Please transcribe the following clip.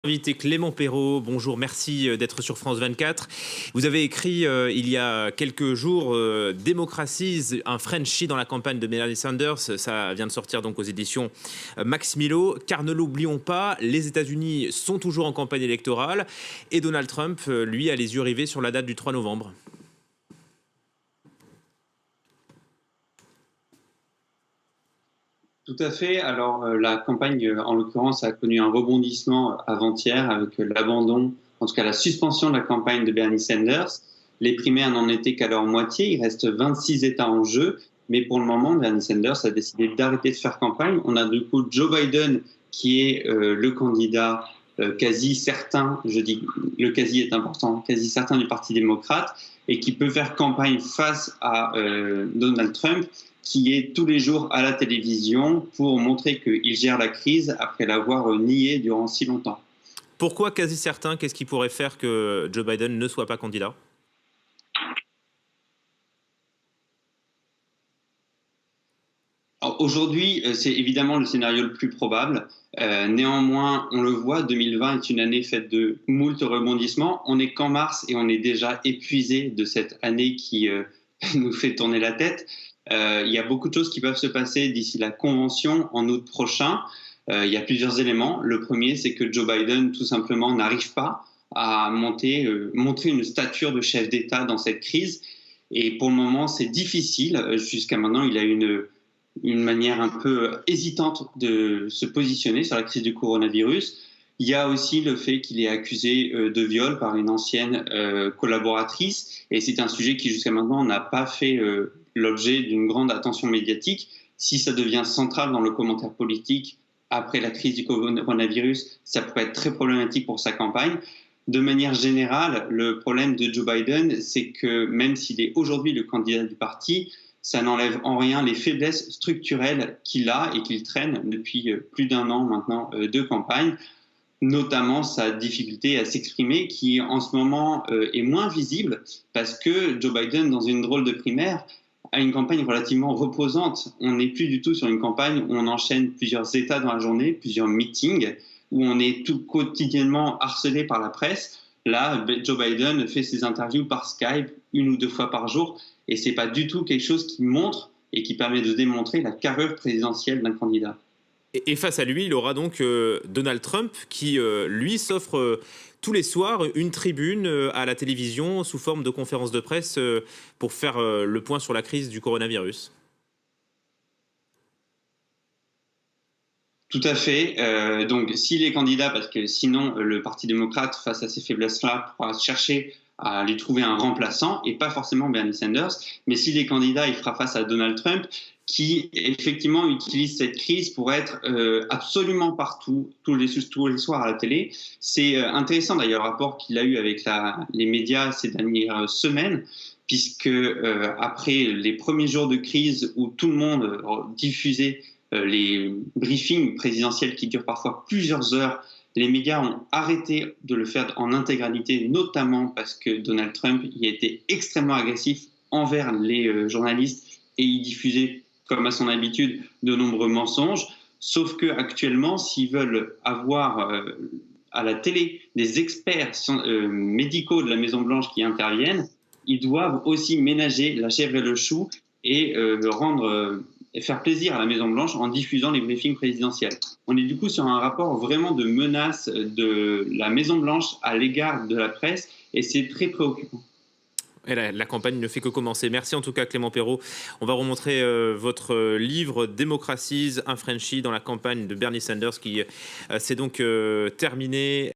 Invité Clément Perrot, bonjour, merci d'être sur France 24. Vous avez écrit il y a quelques jours Démocratie, un Frenchie dans la campagne de Bernie Sanders. Ça vient de sortir donc aux éditions Max Milo. Car ne l'oublions pas, les États-Unis sont toujours en campagne électorale et Donald Trump, lui, a les yeux rivés sur la date du 3 novembre. Tout à fait. Alors, la campagne, en l'occurrence, a connu un rebondissement avant-hier avec l'abandon, en tout cas la suspension de la campagne de Bernie Sanders. Les primaires n'en étaient qu'à leur moitié. Il reste 26 États en jeu. Mais pour le moment, Bernie Sanders a décidé d'arrêter de faire campagne. On a du coup Joe Biden, qui est le candidat quasi certain, je dis le quasi est important, quasi certain du Parti démocrate, et qui peut faire campagne face à Donald Trump, qui est tous les jours à la télévision pour montrer qu'il gère la crise après l'avoir nié durant si longtemps. Pourquoi quasi certain? Qu'est-ce qui pourrait faire que Joe Biden ne soit pas candidat? Aujourd'hui, c'est évidemment le scénario le plus probable. Néanmoins, on le voit, 2020 est une année faite de moult rebondissements. On n'est qu'en mars et on est déjà épuisé de cette année qui nous fait tourner la tête. Il y a beaucoup de choses qui peuvent se passer d'ici la convention en août prochain. Il y a plusieurs éléments. Le premier, c'est que Joe Biden, tout simplement, n'arrive pas à montrer une stature de chef d'État dans cette crise. Et pour le moment, c'est difficile. Jusqu'à maintenant, il a une manière un peu hésitante de se positionner sur la crise du coronavirus. Il y a aussi le fait qu'il est accusé de viol par une ancienne collaboratrice, et c'est un sujet qui jusqu'à maintenant n'a pas fait l'objet d'une grande attention médiatique. Si ça devient central dans le commentaire politique après la crise du coronavirus, ça pourrait être très problématique pour sa campagne. De manière générale, le problème de Joe Biden, c'est que même s'il est aujourd'hui le candidat du parti, ça n'enlève en rien les faiblesses structurelles qu'il a et qu'il traîne depuis plus d'un an maintenant de campagne, notamment sa difficulté à s'exprimer qui en ce moment est moins visible parce que Joe Biden, dans une drôle de primaire, a une campagne relativement reposante. On n'est plus du tout sur une campagne où on enchaîne plusieurs États dans la journée, plusieurs meetings, où on est tout quotidiennement harcelé par la presse. Là, Joe Biden fait ses interviews par Skype 1 ou 2 fois par jour, et ce n'est pas du tout quelque chose qui montre et qui permet de démontrer la carrure présidentielle d'un candidat. Et face à lui, il aura donc Donald Trump qui, lui, s'offre tous les soirs une tribune à la télévision sous forme de conférence de presse pour faire le point sur la crise du coronavirus. Tout à fait. Donc, s'il est candidat, parce que sinon, le Parti démocrate, face à ces faiblesses-là, pourra chercher à lui trouver un remplaçant, et pas forcément Bernie Sanders. Mais s'il est candidat, il fera face à Donald Trump, qui effectivement utilise cette crise pour être absolument partout, tous les soirs à la télé. C'est intéressant d'ailleurs le rapport qu'il a eu avec les médias ces dernières semaines, puisque après les premiers jours de crise où tout le monde diffusait les briefings présidentiels qui durent parfois plusieurs heures, les médias ont arrêté de le faire en intégralité, notamment parce que Donald Trump y était extrêmement agressif envers les journalistes et y diffusait, comme à son habitude, de nombreux mensonges. Sauf qu'actuellement, s'ils veulent avoir à la télé des experts médicaux de la Maison-Blanche qui interviennent, ils doivent aussi ménager la chèvre et le chou et faire plaisir à la Maison-Blanche en diffusant les briefings présidentiels. On est du coup sur un rapport vraiment de menace de la Maison-Blanche à l'égard de la presse, et c'est très préoccupant. Et la campagne ne fait que commencer. Merci en tout cas Clément Perrot. On va remontrer votre livre Démocratie, un Frenchie dans la campagne de Bernie Sanders qui s'est donc terminé.